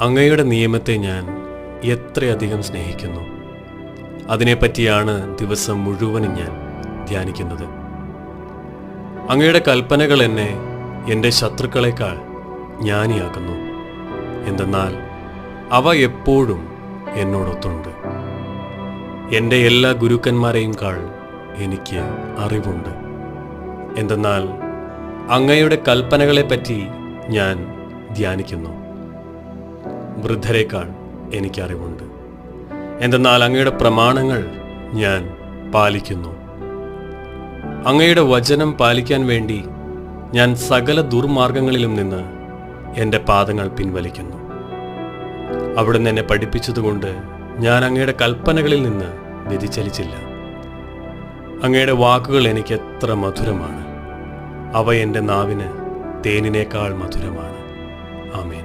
അങ്ങയുടെ നിയമത്തെ ഞാൻ എത്രയധികം സ്നേഹിക്കുന്നു. അതിനെപ്പറ്റിയാണ് ദിവസം മുഴുവനും ഞാൻ ധ്യാനിക്കുന്നത്. അങ്ങയുടെ കൽപ്പനകൾ എന്നെ എൻ്റെ ശത്രുക്കളെക്കാൾ ജ്ഞാനിയാക്കുന്നു. എന്തെന്നാൽ അവ എപ്പോഴും എന്നോടൊത്തുണ്ട്. എൻ്റെ എല്ലാ ഗുരുക്കന്മാരെയും കാൾ എനിക്ക് അറിവുണ്ട്. എന്തെന്നാൽ അങ്ങയുടെ കൽപ്പനകളെപ്പറ്റി ഞാൻ ധ്യാനിക്കുന്നു. വൃദ്ധരേക്കാൾ എനിക്കറിവുണ്ട്. എന്തെന്നാൽ അങ്ങയുടെ പ്രമാണങ്ങൾ ഞാൻ പാലിക്കുന്നു. അങ്ങയുടെ വചനം പാലിക്കാൻ വേണ്ടി ഞാൻ സകല ദുർമാർഗങ്ങളിലും നിന്ന് എൻ്റെ പാദങ്ങൾ പിൻവലിക്കുന്നു. അവിടുന്ന് എന്നെ പഠിപ്പിച്ചതുകൊണ്ട് ഞാൻ അങ്ങയുടെ കൽപ്പനകളിൽ നിന്ന് വ്യതിചലിച്ചില്ല. അങ്ങയുടെ വാക്കുകൾ എനിക്ക് എത്ര മധുരമാണ്. അവ എൻ്റെ നാവിന് തേനിനേക്കാൾ മധുരമാണ്. ആമേൻ.